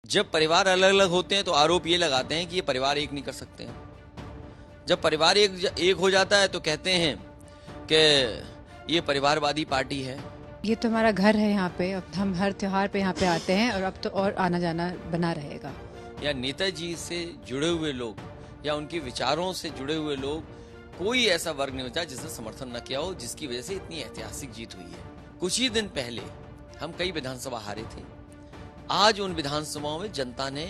जब परिवार अलग अलग होते हैं तो आरोप ये लगाते हैं कि ये परिवार एक नहीं कर सकते हैं। जब परिवार एक हो जाता है तो कहते हैं कि ये परिवारवादी पार्टी है। ये तो हमारा घर है यहाँ पे। अब हम हर त्योहार पे यहाँ पे आते हैं और अब तो और आना जाना बना रहेगा। या नेताजी से जुड़े हुए लोग या उनके विचारों से जुड़े हुए लोग, कोई ऐसा वर्ग नहीं होता जिसने समर्थन न किया हो, जिसकी वजह से इतनी ऐतिहासिक जीत हुई है। कुछ ही दिन पहले हम कई विधानसभा हारे थे। आज उन विधानसभाओं में जनता ने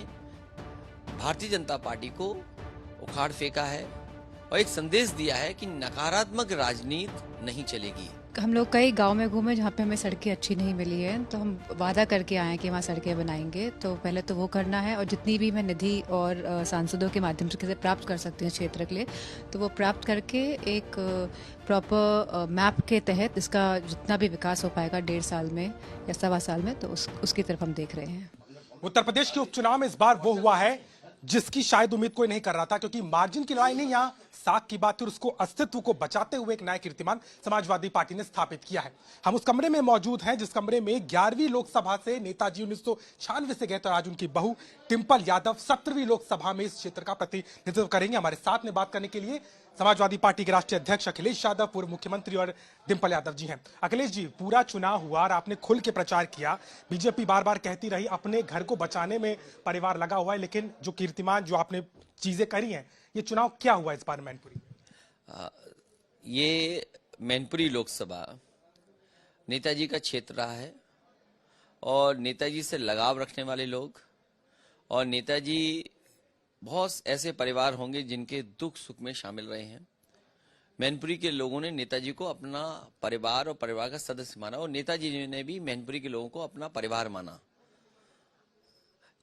भारतीय जनता पार्टी को उखाड़ फेंका है और एक संदेश दिया है कि नकारात्मक राजनीति नहीं चलेगी। हम लोग कई गांव में घूमे जहाँ पे हमें सड़कें अच्छी नहीं मिली है, तो हम वादा करके आए हैं कि वहाँ सड़कें बनाएंगे। तो पहले तो वो करना है और जितनी भी मैं निधि और सांसदों के माध्यम से प्राप्त कर सकती हूँ क्षेत्र के लिए, तो वो प्राप्त करके एक प्रॉपर मैप के तहत इसका जितना भी विकास हो पाएगा 1.5 साल में या 1.25 साल में, तो उसकी तरफ हम देख रहे हैं। उत्तर प्रदेश के उपचुनाव में इस बार वो हुआ है जिसकी शायद उम्मीद कोई नहीं कर रहा था, क्योंकि मार्जिन की लड़ाई नहीं, यहाँ साख की बात थी और उसको अस्तित्व को बचाते हुए एक नया कीर्तिमान समाजवादी पार्टी ने स्थापित किया है। हम उस कमरे में मौजूद हैं जिस कमरे में 11वीं लोकसभा से नेताजी 1996 से गए, तो आज उनकी बहू डिंपल यादव 17वीं लोकसभा में इस क्षेत्र का प्रतिनिधित्व करेंगे। हमारे साथ में बात करने के लिए समाजवादी पार्टी के राष्ट्रीय अध्यक्ष अखिलेश यादव, पूर्व मुख्यमंत्री, और डिंपल यादव जी हैं। अखिलेश जी, पूरा चुनाव हुआ और आपने खुल के प्रचार किया। बीजेपी बार बार कहती रही अपने घर को बचाने में परिवार लगा हुआ है, लेकिन जो कीर्तिमान, जो आपने चीजें करी हैं, ये चुनाव क्या हुआ इस बार मैनपुरी? ये मैनपुरी लोकसभा नेताजी का क्षेत्र रहा है और नेताजी से लगाव रखने वाले लोग और नेताजी, बहुत ऐसे परिवार होंगे जिनके दुख सुख में शामिल रहे हैं। मैनपुरी के लोगों ने नेताजी को अपना परिवार और परिवार का सदस्य माना और नेताजी ने भी मैनपुरी के लोगों को अपना परिवार माना।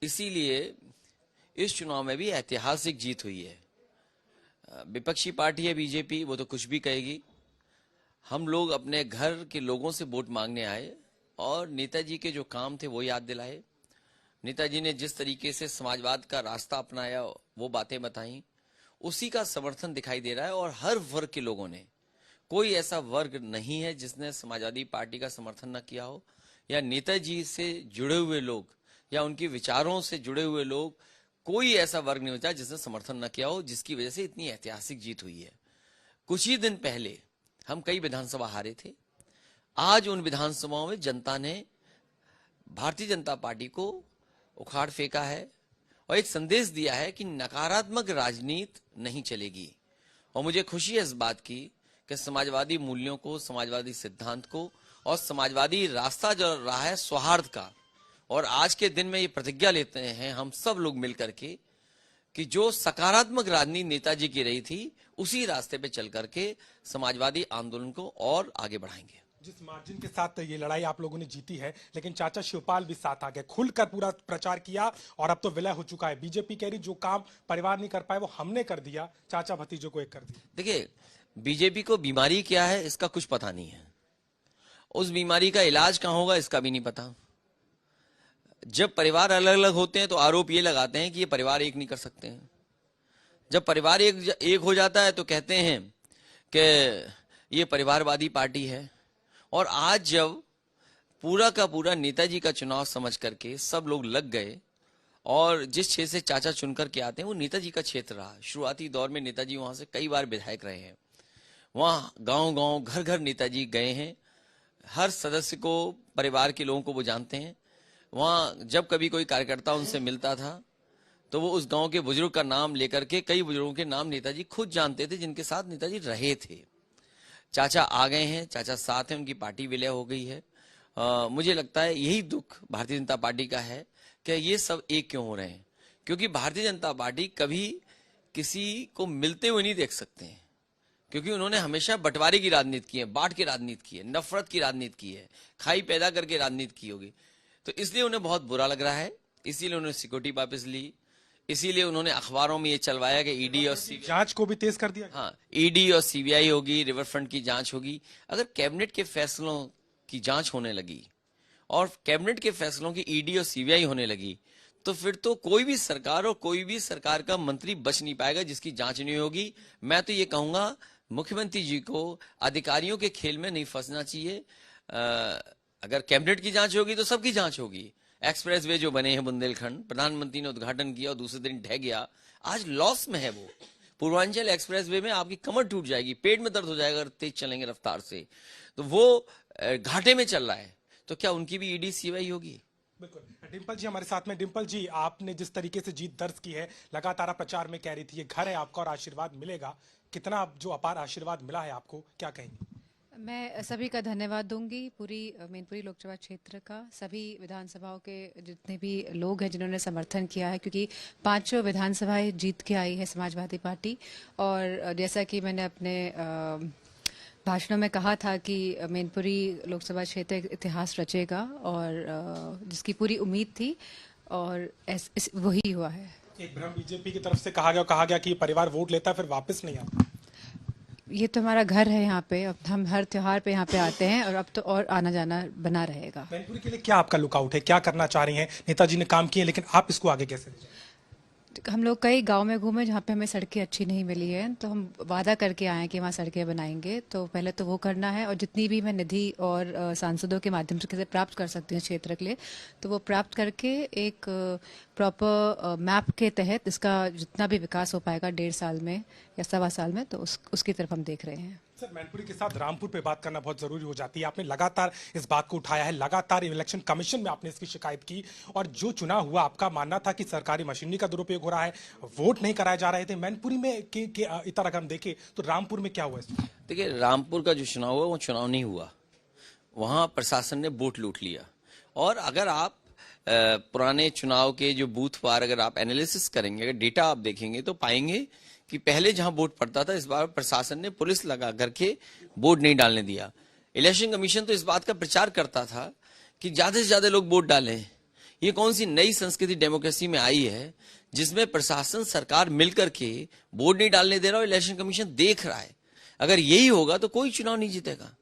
इसीलिए इस चुनाव में भी ऐतिहासिक जीत हुई है। विपक्षी पार्टी है बीजेपी, वो तो कुछ भी कहेगी। हम लोग अपने घर के लोगों से वोट मांगने आए और नेताजी के जो काम थे वो याद दिलाए। नेताजी ने जिस तरीके से समाजवाद का रास्ता अपनाया, वो बातें बताई, उसी का समर्थन दिखाई दे रहा है। और हर वर्ग के लोगों ने, कोई ऐसा वर्ग नहीं है जिसने समाजवादी पार्टी का समर्थन न किया हो, या नेताजी से जुड़े हुए लोग या उनके विचारों से जुड़े हुए लोग, कोई ऐसा वर्ग नहीं होता जिसने समर्थन न किया हो, जिसकी वजह से इतनी ऐतिहासिक जीत हुई है। कुछ ही दिन पहले हम कई विधानसभा हारे थे। आज उन विधानसभाओं में जनता ने भारतीय जनता पार्टी को उखाड़ फेंका है और एक संदेश दिया है कि नकारात्मक राजनीति नहीं चलेगी। और मुझे खुशी है इस बात की कि समाजवादी मूल्यों को, समाजवादी सिद्धांत को और समाजवादी रास्ता जो रहा है सौहार्द का, और आज के दिन में ये प्रतिज्ञा लेते हैं हम सब लोग मिलकर के कि जो सकारात्मक राजनीति नेताजी की रही थी, उसी रास्ते पे चल करके समाजवादी आंदोलन को और आगे बढ़ाएंगे। जिस मार्जिन के साथ ये लड़ाई आप लोगों ने जीती है, लेकिन चाचा शिवपाल भी साथ आ गए, खुलकर पूरा प्रचार किया और अब तो विलय हो चुका है। बीजेपी कह रही जो काम परिवार नहीं कर पाए वो हमने कर दिया, चाचा भतीजों को एक कर दिया। देखिए, बीजेपी को बीमारी क्या है इसका कुछ पता नहीं है, उस बीमारी का इलाज कहाँ होगा इसका भी नहीं पता। जब परिवार अलग अलग होते हैं तो आरोप ये लगाते हैं कि ये परिवार एक नहीं कर सकते हैं। जब परिवार एक हो जाता है तो कहते हैं कि ये परिवारवादी पार्टी है। और आज जब पूरा का पूरा नेताजी का चुनाव समझ करके सब लोग लग गए और जिस क्षेत्र से चाचा चुन करके आते हैं वो नेताजी का क्षेत्र रहा। शुरुआती दौर में नेताजी वहां से कई बार विधायक रहे हैं, वहां गांव गांव घर घर नेताजी गए हैं, हर सदस्य को, परिवार के लोगों को वो जानते हैं। वहां जब कभी कोई कार्यकर्ता उनसे मिलता था तो वो उस गांव के बुजुर्ग का नाम लेकर के, कई बुजुर्गों के नाम नेताजी खुद जानते थे जिनके साथ नेताजी रहे थे। चाचा आ गए हैं, चाचा साथ हैं, उनकी पार्टी विलय हो गई है। मुझे लगता है यही दुख भारतीय जनता पार्टी का है कि ये सब एक क्यों हो रहे हैं, क्योंकि भारतीय जनता पार्टी कभी किसी को मिलते हुए नहीं देख सकते हैं, क्योंकि उन्होंने हमेशा बंटवारे की राजनीति की है, बांट की राजनीति की है, नफरत की राजनीति की है, खाई पैदा करके राजनीति की होगी। तो इसलिए उन्हें बहुत बुरा लग रहा है, इसीलिए उन्होंने सिक्योरिटी वापस ली, इसीलिए उन्होंने अखबारों में ये चलवाया कि ईडी और जांच को भी तेज कर दिया। हाँ, ईडी और सीबीआई होगी, रिवर फ्रंट की जांच होगी। अगर कैबिनेट के फैसलों की जांच होने लगी और कैबिनेट के फैसलों की ईडी और सीबीआई होने लगी, तो फिर तो कोई भी सरकार और कोई भी सरकार का मंत्री बच नहीं पाएगा जिसकी जांच नहीं होगी। मैं तो ये कहूंगा मुख्यमंत्री जी को अधिकारियों के खेल में नहीं फंसना चाहिए। अगर कैबिनेट की जांच होगी तो सबकी जांच होगी, एक्सप्रेस वे जो बने हैं बुंदेलखंड, प्रधानमंत्री ने उद्घाटन किया और दूसरे दिन ढह गया, आज लॉस में है वो। पूर्वांचल एक्सप्रेस वे में आपकी कमर टूट जाएगी, पेट में दर्द हो जाएगा अगर तेज चलेंगे रफ्तार से, तो वो घाटे में चल रहा है। तो क्या उनकी भी ईडी सीवाई होगी? बिल्कुल। डिंपल जी हमारे साथ में। डिंपल जी, आपने जिस तरीके से जीत दर्ज की है, लगातार आप प्रचार में कह रही थी ये घर है आपका और आशीर्वाद मिलेगा, कितना जो अपार आशीर्वाद मिला है आपको, क्या कहेंगे? मैं सभी का धन्यवाद दूंगी, पूरी मैनपुरी लोकसभा क्षेत्र का, सभी विधानसभाओं के जितने भी लोग हैं जिन्होंने समर्थन किया है, क्योंकि 5 विधानसभाएं जीत के आई है समाजवादी पार्टी। और जैसा कि मैंने अपने भाषणों में कहा था कि मैनपुरी लोकसभा क्षेत्र एक इतिहास रचेगा, और जिसकी पूरी उम्मीद थी, और वही हुआ है। एक भ्रम बीजेपी की तरफ से कहा गया कि परिवार वोट लेता है फिर वापस नहीं आता। ये तो हमारा घर है यहाँ पे, अब हम हर त्योहार पे यहाँ पे आते हैं, और अब तो और आना जाना बना रहेगा। मैनपुरी के लिए क्या आपका लुकआउट है, क्या करना चाह रही हैं? नेताजी ने काम किए, लेकिन आप इसको आगे कैसे ले जाएंगे? हम लोग कई गांव में घूमे जहाँ पे हमें सड़कें अच्छी नहीं मिली है, तो हम वादा करके आए हैं कि वहाँ सड़कें बनाएंगे। तो पहले तो वो करना है, और जितनी भी मैं निधि और सांसदों के माध्यम से प्राप्त कर सकती हूँ क्षेत्र के लिए, तो वो प्राप्त करके एक प्रॉपर मैप के तहत इसका जितना भी विकास हो पाएगा 1.5 साल में या 1.25 साल में, तो उसकी तरफ हम देख रहे हैं। सर, मैनपुरी के साथ रामपुर पे बात करना बहुत जरूरी हो जाती है। आपने लगातार इस बात को उठाया है, लगातार इलेक्शन कमीशन में आपने इसकी शिकायत की, और जो चुनाव हुआ आपका मानना था कि सरकारी मशीनरी का दुरुपयोग हो रहा है, वोट नहीं कराए जा रहे थे। मैनपुरी में इतना अगर हम देखें तो रामपुर में क्या हुआ? देखिए, रामपुर का जो चुनाव हुआ वो चुनाव नहीं हुआ, वहां प्रशासन ने वोट लूट लिया। और अगर आप पुराने चुनाव के जो बूथ पार अगर आप एनालिसिस करेंगे, अगर डेटा आप देखेंगे, तो पाएंगे कि पहले जहां वोट पड़ता था, इस बार प्रशासन ने पुलिस लगा करके वोट नहीं डालने दिया। इलेक्शन कमीशन तो इस बात का प्रचार करता था कि ज्यादा से ज्यादा लोग वोट डालें। ये कौन सी नई संस्कृति डेमोक्रेसी में आई है जिसमें प्रशासन सरकार मिलकर के वोट नहीं डालने दे रहा और इलेक्शन कमीशन देख रहा है? अगर यही होगा तो कोई चुनाव नहीं जीतेगा।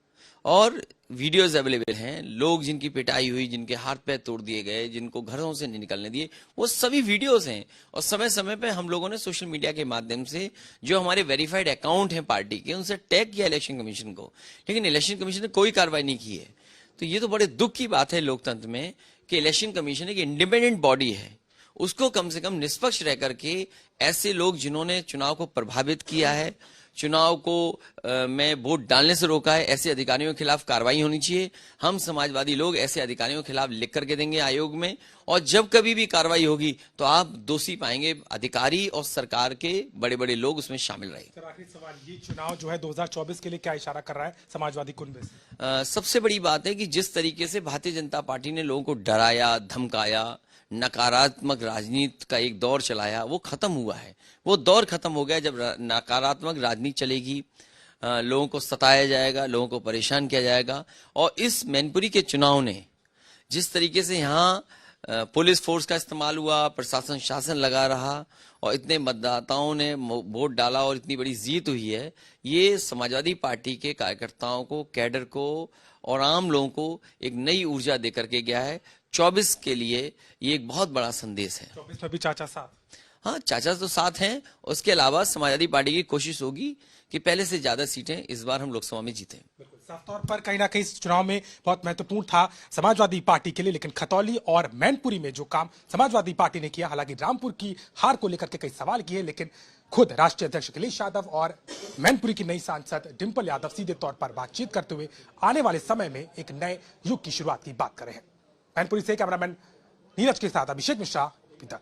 और वीडियोस अवेलेबल हैं, लोग जिनकी पिटाई हुई, जिनके हाथ पैर तोड़ दिए गए, जिनको घरों से नहीं निकलने दिए, वो सभी वीडियोस हैं। और समय समय पे हम लोगों ने सोशल मीडिया के माध्यम से जो हमारे वेरीफाइड अकाउंट हैं पार्टी के, उनसे टैग किया इलेक्शन कमीशन को, लेकिन इलेक्शन कमीशन ने कोई कार्रवाई नहीं की है। तो ये तो बड़े दुख की बात है लोकतंत्र में कि इलेक्शन कमीशन एक इंडिपेंडेंट बॉडी है, उसको कम से कम निष्पक्ष रह करके ऐसे लोग जिन्होंने चुनाव को प्रभावित किया है, चुनाव को में वोट डालने से रोका है, ऐसे अधिकारियों के खिलाफ कार्रवाई होनी चाहिए। हम समाजवादी लोग ऐसे अधिकारियों के खिलाफ लिख करके देंगे आयोग में, और जब कभी भी कार्रवाई होगी तो आप दोषी पाएंगे अधिकारी और सरकार के बड़े बड़े लोग उसमें शामिल रहे। सर, आखिरी सवाल, ये चुनाव जो है 2024 के लिए क्या इशारा कर रहा है समाजवादी कुनबे से? सबसे बड़ी बात है कि जिस तरीके से भारतीय जनता पार्टी ने लोगों को डराया, धमकाया, नकारात्मक राजनीति का एक दौर चलाया, वो खत्म हुआ है। वो दौर खत्म हो गया। जब नकारात्मक राजनीति चलेगी, लोगों को सताया जाएगा, लोगों को परेशान किया जाएगा। और इस मैनपुरी के चुनाव ने जिस तरीके से यहाँ पुलिस फोर्स का इस्तेमाल हुआ, प्रशासन शासन लगा रहा और इतने मतदाताओं ने वोट डाला और इतनी बड़ी जीत हुई है, ये समाजवादी पार्टी के कार्यकर्ताओं को, कैडर को और आम लोगों को एक नई ऊर्जा देकर के गया है। 24 के लिए ये एक बहुत बड़ा संदेश है। 24 में भी चाचा साथ? हाँ, चाचा तो साथ हैं। उसके अलावा समाजवादी पार्टी की कोशिश होगी कि पहले से ज्यादा सीटें इस बार हम लोकसभा में जीतें। बिल्कुल, साफ तौर पर कहीं ना कहीं इस चुनाव में बहुत महत्वपूर्ण था समाजवादी पार्टी के लिए, लेकिन खतौली और मैनपुरी में जो काम समाजवादी पार्टी ने किया, हालांकि रामपुर की हार को लेकर के कई सवाल किए, लेकिन खुद राष्ट्रीय अध्यक्ष अखिलेश यादव और मैनपुरी की नई सांसद डिंपल यादव सीधे तौर पर बातचीत करते हुए आने वाले समय में एक नए युग की शुरुआत की बात कर रहे हैं। मैनपुरी से कैमरामैन नीरज के साथ अभिषेक मिश्रा, पिता।